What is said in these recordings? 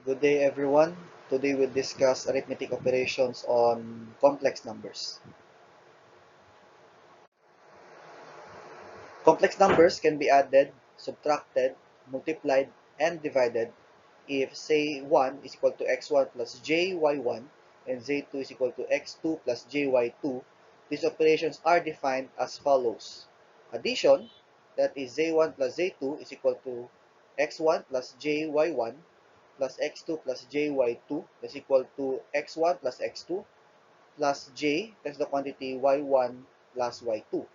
Good day everyone. Today we'll discuss arithmetic operations on complex numbers. Complex numbers can be added, subtracted, multiplied, and divided if say 1 is equal to x1 plus jy1 and z2 is equal to x2 plus jy2. These operations are defined as follows. Addition, that is z1 plus z2 is equal to x1 plus jy1 plus x2 plus jy2 is equal to x1 plus x2 plus j times the quantity y1 plus y2.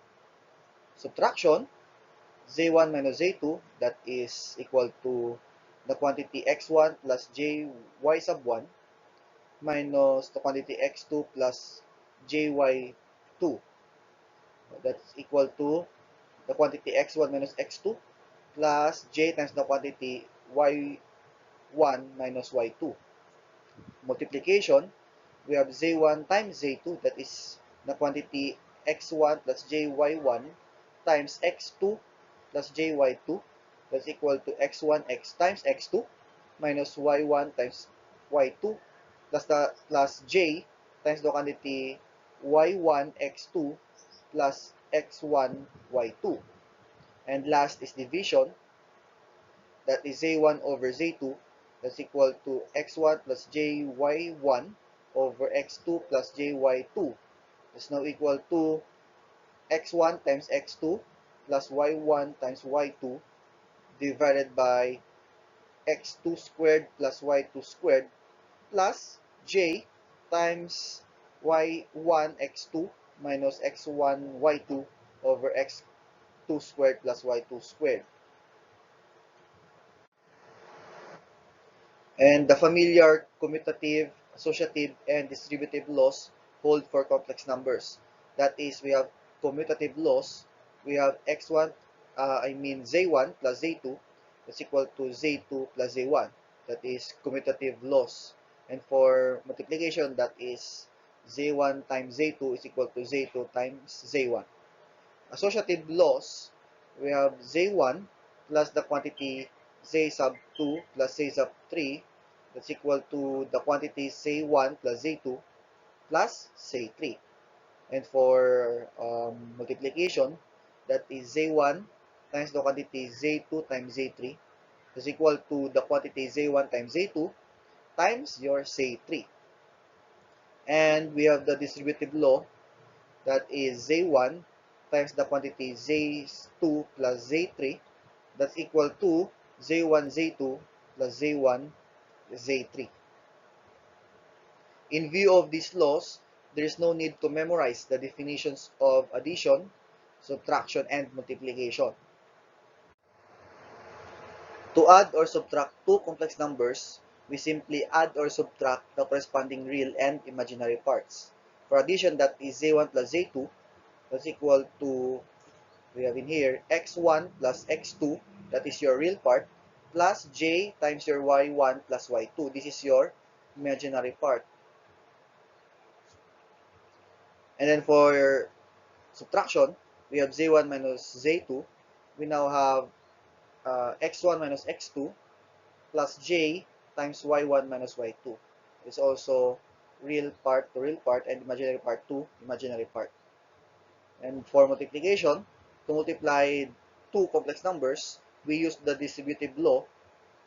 Subtraction, z1 minus z2, that is equal to the quantity x1 plus jy sub 1 minus the quantity x2 plus jy2. That's equal to the quantity x1 minus x2 plus j times the quantity y1 minus y2. Multiplication, we have z1 times z2, that is the quantity x1 plus jy1 times x2 plus jy2, that's equal to x1 x times x2 minus y1 times y2 plus j times the quantity y1 x2 plus x1 y2. And last is division, that is z1 over z2, that's equal to x1 plus jy1 over x2 plus jy2. That's now equal to x1 times x2 plus y1 times y2 divided by x2 squared plus y2 squared plus j times y1 x2 minus x1 y2 over x2 squared plus y2 squared. And the familiar commutative, associative, and distributive laws hold for complex numbers. That is, we have commutative laws. We have x1, z1 plus z2 is equal to z2 plus z1. That is commutative laws. And for multiplication, that is z1 times z2 is equal to z2 times z1. Associative laws, we have z1 plus the quantity z sub 2 plus z sub 3, that's equal to the quantity z1 plus z2 plus z3. And for multiplication, that is z1 times the quantity z2 times z3 is equal to the quantity z1 times z2 times your z3. And we have the distributive law, that is z1 times the quantity z2 plus z3, that's equal to z1 z2 plus z1 z3. In view of these laws, there is no need to memorize the definitions of addition, subtraction, and multiplication. To add or subtract two complex numbers, we simply add or subtract the corresponding real and imaginary parts. For addition, that is z1 plus z2, that's equal to, we have in here, x1 plus x2, that is your real part, plus j times your y1 plus y2. This is your imaginary part. And then for subtraction, we have z1 minus z2. We now have x1 minus x2 plus j times y1 minus y2. It's also real part to real part and imaginary part to imaginary part. And for multiplication, to multiply two complex numbers, we use the distributive law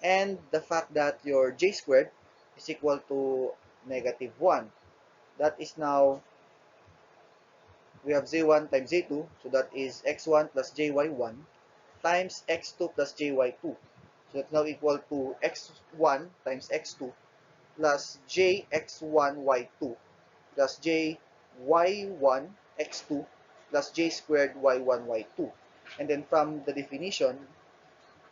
and the fact that your j squared is equal to negative 1. That is now, we have z1 times z2, so that is x1 plus jy1 times x2 plus jy2. So that's now equal to x1 times x2 plus jx1y2 plus jy1 x2 plus j squared y1 y2. And then from the definition,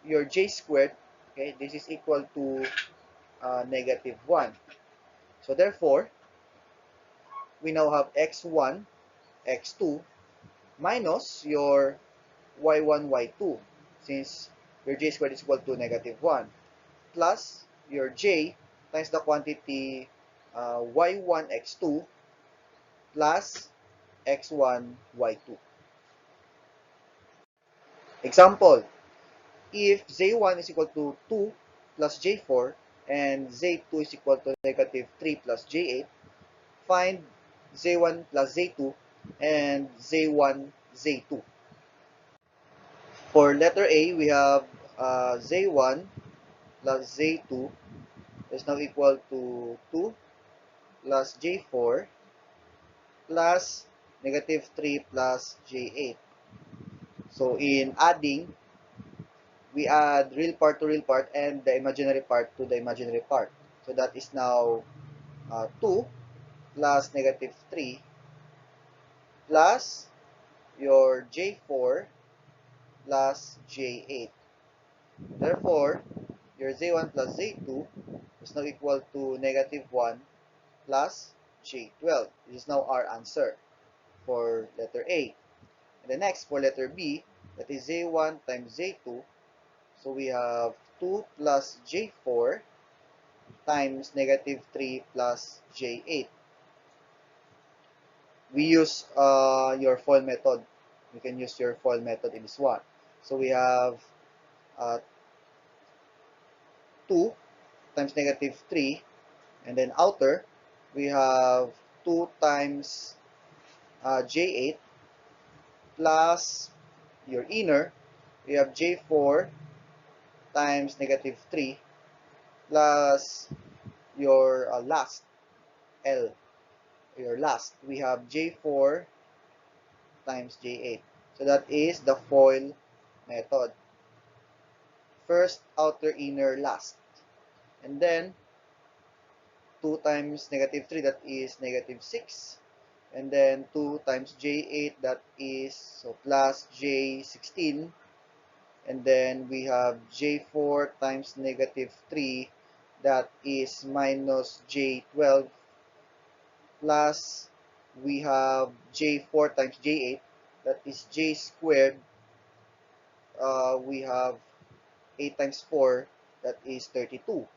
your j squared, okay, this is equal to negative 1. So therefore, we now have x1, x2 minus your y1, y2, since your j squared is equal to negative 1, plus your j times the quantity y1, x2 plus x1, y2. Example, if z1 is equal to 2 plus j4 and Z2 is equal to negative 3 plus J8, find Z1 plus Z2 and Z1, Z2. For letter A, we have Z1 plus Z2 is now equal to 2 plus J4 plus negative 3 plus J8. So in adding, we add real part to real part and the imaginary part to the imaginary part. So that is now 2 plus negative 3 plus your J4 plus J8. Therefore, your Z1 plus Z2 is now equal to negative 1 plus J12. This is now our answer for letter A. And the next, for letter B, that is Z1 times Z2. So we have 2 plus J4 times negative 3 plus J8. We use your FOIL method. You can use your FOIL method in this one. So we have uh, 2 times negative 3, and then outer, we have 2 times J8 plus your inner, we have J4 times negative 3 plus your last, L, your last, we have J4 times J8. So that is the FOIL method. First, outer, inner, last. And then, 2 times negative 3, that is negative 6. And then 2 times J8, that is, so plus J16. And then we have J4 times negative 3, that is minus J12. Plus, we have J4 times J8, that is J squared. We have 8 times 4, that is 32.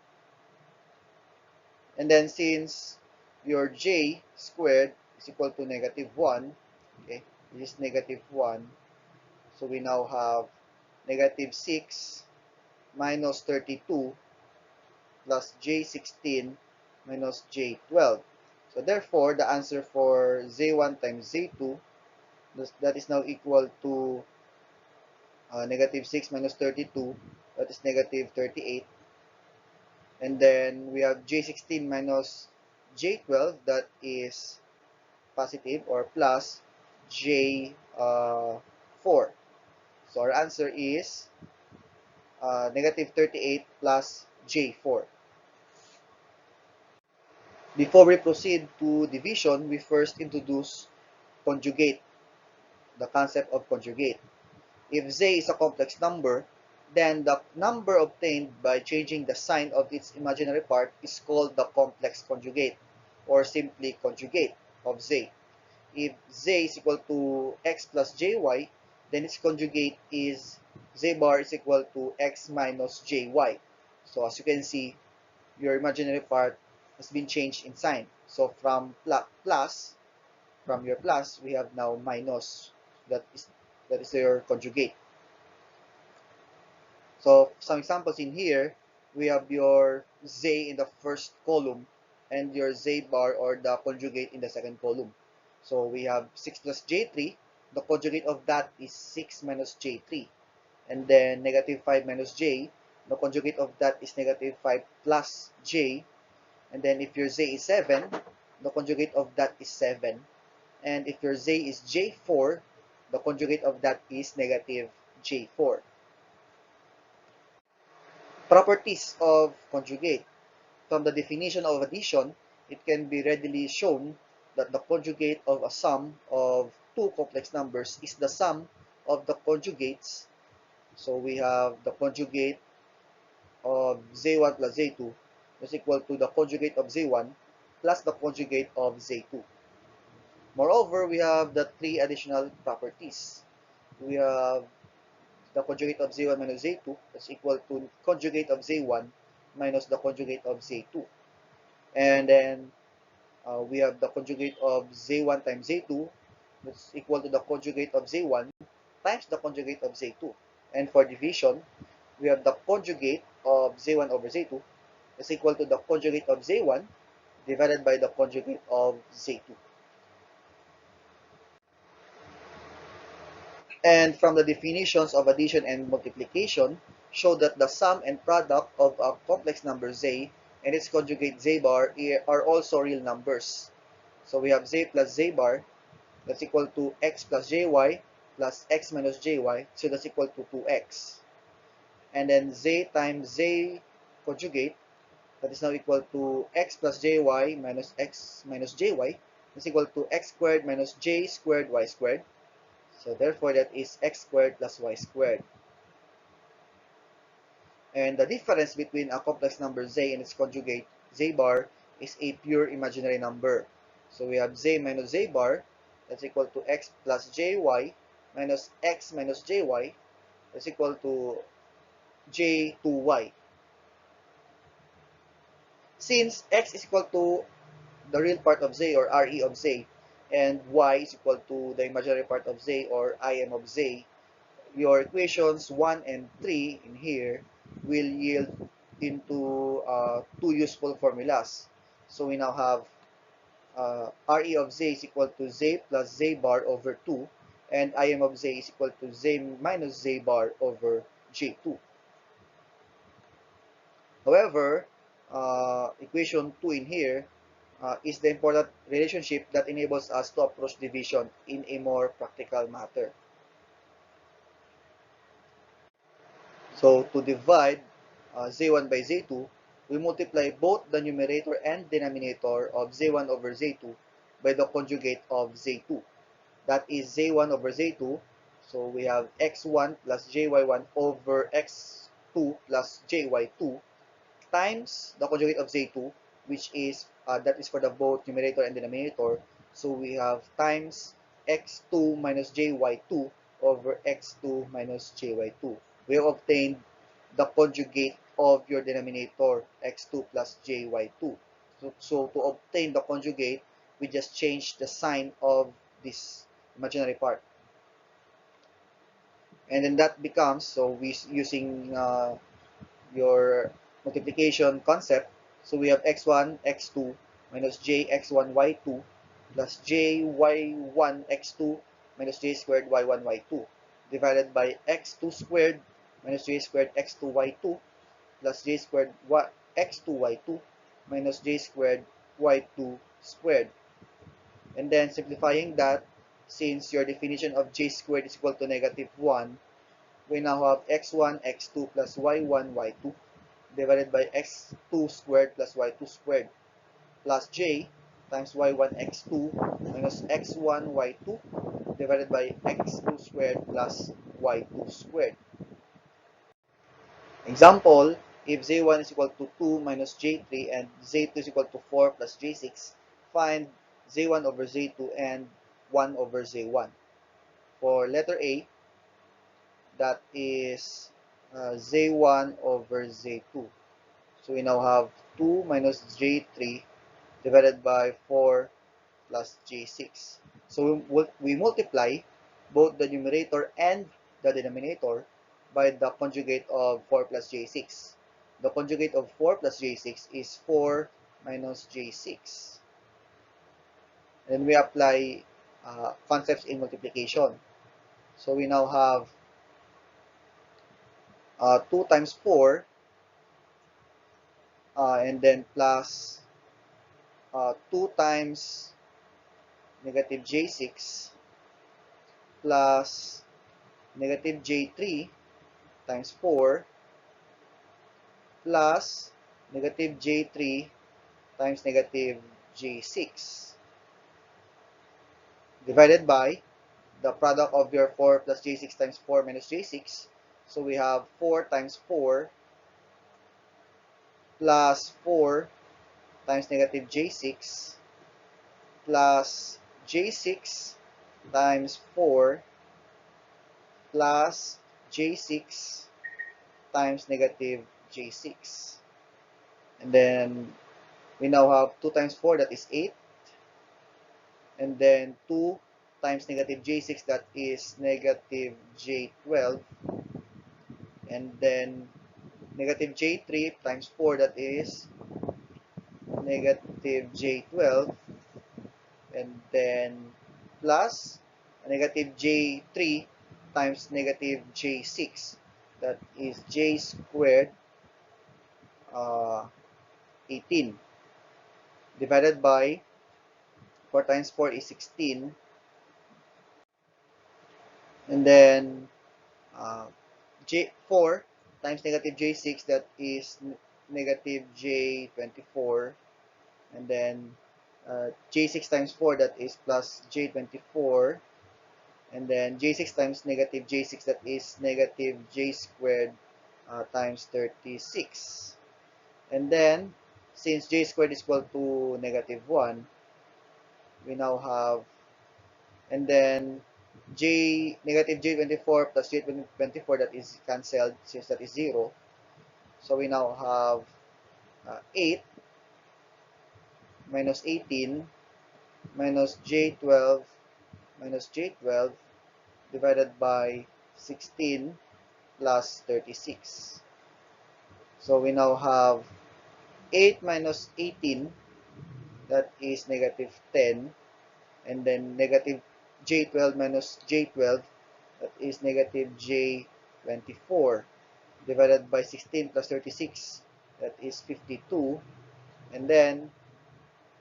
And then since your J squared is equal to negative 1, okay, this is negative 1, so we now have negative 6 minus 32 plus J16 minus J12. So therefore, the answer for Z1 times Z2, that is now equal to negative 6 minus 32, that is negative 38. And then we have J16 minus J12, that is positive or plus J4. So our answer is negative 38 plus J4. Before we proceed to division, we first introduce conjugate, the concept of conjugate. If Z is a complex number, then the number obtained by changing the sign of its imaginary part is called the complex conjugate, or simply conjugate of Z. If Z is equal to X plus JY, then its conjugate is Z bar is equal to X minus JY. So as you can see, your imaginary part has been changed in sign. So from plus, from your plus, we have now minus. That is your conjugate. So some examples in here, we have your Z in the first column and your Z bar or the conjugate in the second column. So we have 6 plus J3. The conjugate of that is 6 minus J3. And then negative 5 minus J. The conjugate of that is negative 5 plus J. And then if your Z is 7, the conjugate of that is 7. And if your Z is J4, the conjugate of that is negative J4. Properties of conjugate. From the definition of addition, it can be readily shown that the conjugate of a sum of two complex numbers is the sum of the conjugates. So we have the conjugate of Z1 plus Z2 is equal to the conjugate of Z1 plus the conjugate of Z2. Moreover, we have the three additional properties. We have the conjugate of Z1 minus Z2 is equal to conjugate of Z1 minus the conjugate of Z2. And then we have the conjugate of Z1 times Z2 that's equal to the conjugate of Z1 times the conjugate of Z2. And for division, we have the conjugate of Z1 over Z2 is equal to the conjugate of Z1 divided by the conjugate of Z2. And from the definitions of addition and multiplication, show that the sum and product of a complex number Z and its conjugate Z bar are also real numbers. So we have Z plus Z bar, that's equal to X plus JY plus X minus JY, so that's equal to 2X. And then Z times Z conjugate, that is now equal to X plus JY minus X minus JY, is equal to X squared minus J squared Y squared. So therefore that is X squared plus Y squared. And the difference between a complex number Z and its conjugate Z bar is a pure imaginary number. So we have Z minus Z bar, that's equal to X plus JY minus X minus JY, that's equal to J2Y. Since X is equal to the real part of Z or RE of Z, and Y is equal to the imaginary part of Z or IM of Z, your equations 1 and 3 in here will yield into two useful formulas. So we now have RE of Z is equal to Z plus Z bar over 2, and IM of Z is equal to Z minus Z bar over J2. However, equation 2 in here is the important relationship that enables us to approach division in a more practical matter. So to divide Z1 by Z2, we multiply both the numerator and denominator of Z1 over Z2 by the conjugate of Z2. That is Z1 over Z2. So we have X1 plus JY1 over X2 plus JY2 times the conjugate of Z2, which is that is for the both numerator and denominator. So we have times X2 minus JY2 over X2 minus JY2. We have obtained the conjugate of your denominator, X2 plus JY2. So to obtain the conjugate, we just change the sign of this imaginary part. And then that becomes, so we using your multiplication concept, so we have x1, x2 minus j x1 y2 plus j y1 x2 minus j squared y1 y2 divided by x2 squared minus j squared x2 y2 plus j squared x2 y2 minus j squared y2 squared. And then simplifying that, since your definition of j squared is equal to negative 1, we now have x1 x2 plus y1 y2 divided by x2 squared plus y2 squared plus j times y1 x2 minus x1 y2 divided by x2 squared plus y2 squared. Example, if z1 is equal to 2 minus j3 and z2 is equal to 4 plus j6, find z1 over z2 and 1 over z1. For letter A, that is z1 over z2. So we now have 2 minus j3 divided by 4 plus j6. So we multiply both the numerator and the denominator by the conjugate of 4 plus j6. The conjugate of 4 plus j6 is 4 minus j6. And we apply concepts in multiplication. So we now have 2 times 4 and then plus 2 times negative j6 plus negative j3 times 4 plus negative j3 times negative j6 divided by the product of your 4 plus j6 times 4 minus j6. So we have 4 times 4 plus 4 times negative j6 plus j6 times 4 plus j6 times negative j6. And then we now have 2 times 4, that is 8. And then 2 times negative j6, that is negative j12. And then negative j3 times 4, that is negative j12, and then plus negative j3 times negative j6, that is j squared, uh, 18, divided by 4 times 4 is 16, and then j4 times negative j6, that is negative j24, and then j6 times 4, that is plus j24, and then j6 times negative j6, that is negative j squared times 36. And then, since j squared is equal to negative 1, we now have, and then negative j24 plus j24, that is cancelled since that is 0. So we now have 8 minus 18 minus j12 divided by 16 plus 36. So we now have 8 minus 18, that is negative 10, and then negative j12 minus j12, that is negative j24, divided by 16 plus 36, that is 52, and then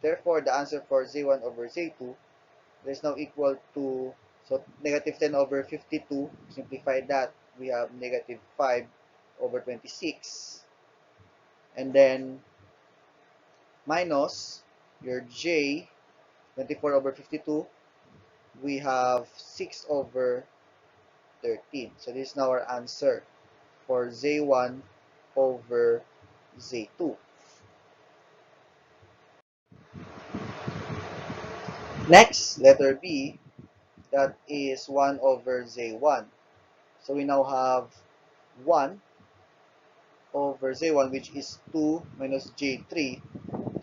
therefore the answer for z1 over z2 is now equal to, so negative 10 over 52, simplify that, we have negative 5 over 26, and then minus your j, 24 over 52, we have 6 over 13. So this is now our answer for z1 over z2. Next, letter B, that is 1 over z1. So we now have 1 over z1, which is 2 minus j3.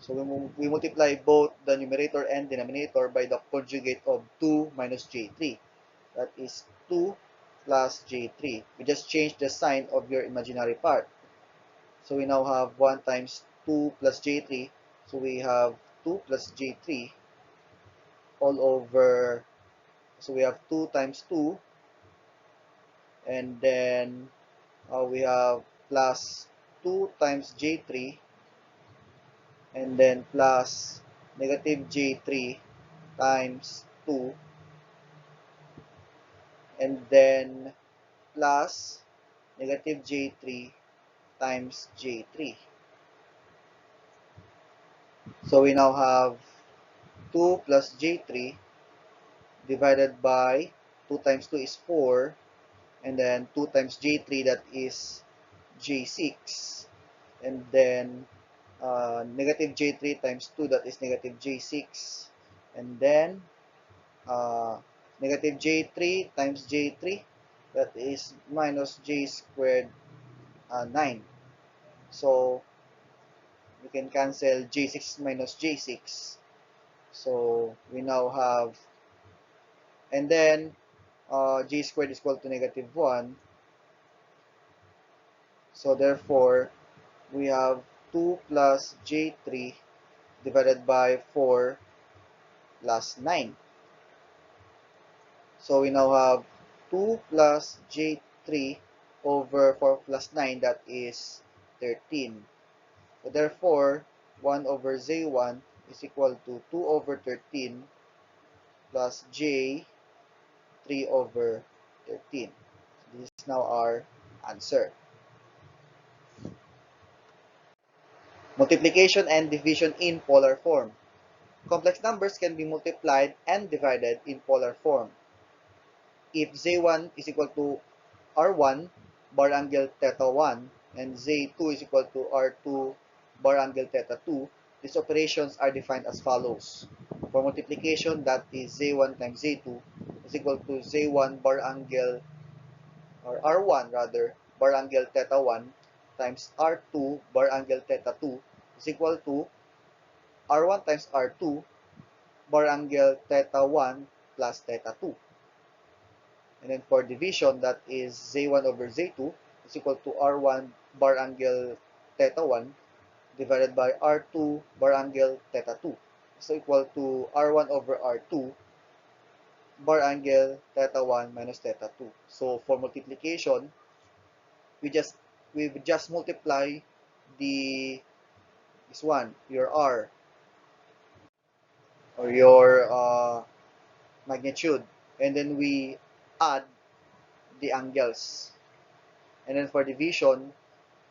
So we multiply both the numerator and denominator by the conjugate of 2 minus j3. That is 2 plus j3. We just change the sign of your imaginary part. So we now have 1 times 2 plus j3. So we have 2 plus j3 all over. So we have 2 times 2. And then we have plus 2 times j3. And then plus negative j3 times 2. And then plus negative j3 times j3. So we now have 2 plus j3 divided by 2 times 2 is 4, and then 2 times j3, that is j6, and then negative j3 times 2, that is negative j6, and then uh, negative j3 times j3, that is minus j squared 9. So we can cancel j6 minus j6. So we now have, and then j squared is equal to negative 1. So therefore, we have 2 plus j3 divided by 4 plus 9. So we now have 2 plus j3 over 4 plus 9, that is 13. So therefore, 1 over z1 is equal to 2 over 13 plus j 3 over 13. So this is now our answer. Multiplication and division in polar form. Complex numbers can be multiplied and divided in polar form. If z1 is equal to r1 bar angle theta 1 and z2 is equal to r2 bar angle theta 2, these operations are defined as follows. For multiplication, that is z1 times z2 is equal to z1 bar angle, or r1 rather, bar angle theta 1 times r2 bar angle theta 2 is equal to r1 times r2 bar angle theta 1 plus theta 2. And then for division, that is z1 over z2 is equal to R1 bar angle theta 1 divided by R2 bar angle theta 2 is equal to R1 over R2 bar angle theta 1 minus theta 2. So for multiplication, we just multiply the this one, your R, or your magnitude, and then we add the angles. And then for division,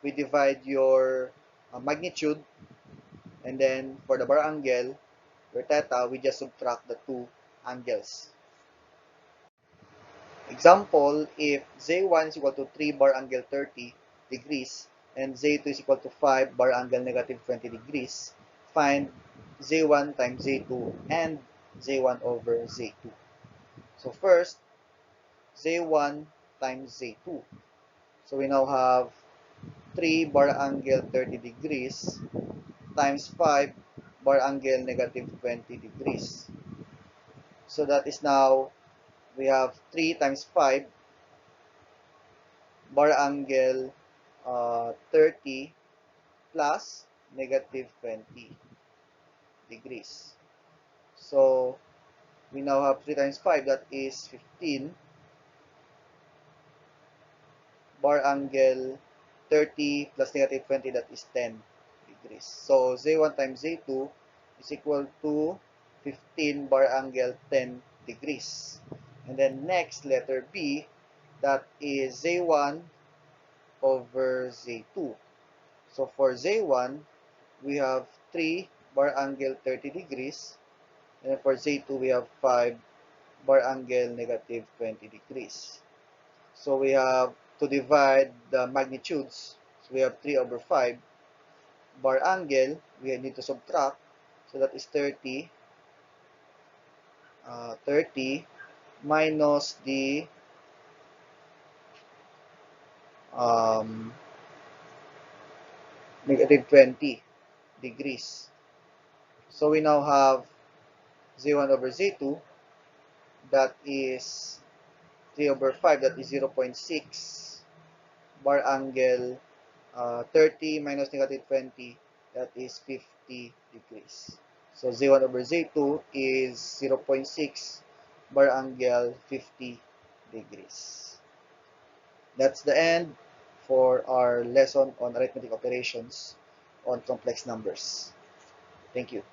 we divide your magnitude, and then for the bar angle, your theta, we just subtract the two angles. Example, if Z1 is equal to 3 bar angle 30 degrees and Z2 is equal to 5 bar angle negative 20 degrees, find Z1 times Z2 and Z1 over Z2. So first, Z1 times Z2. So we now have 3 bar angle 30 degrees times 5 bar angle negative 20 degrees. So that is now, we have 3 times 5 bar angle 30 plus negative 20 degrees. So we now have 3 times 5, that is 15 bar angle 30 plus negative 20, that is 10 degrees. So Z1 times Z2 is equal to 15 bar angle 10 degrees. And then next, letter B, that is Z1 over Z2. So for Z1, we have 3 bar angle 30 degrees. And for Z2, we have 5 bar angle negative 20 degrees. So we have to divide the magnitudes. So we have 3 over 5. Bar angle, we need to subtract. So that is 30. 30 minus the um, negative 20 degrees. So we now have Z1 over Z2, that is 3 over 5, that is 0.6 bar angle 30 minus negative 20, that is 50 degrees. So Z1 over Z2 is 0.6 bar angle 50 degrees. That's the end for our lesson on arithmetic operations on complex numbers. Thank you.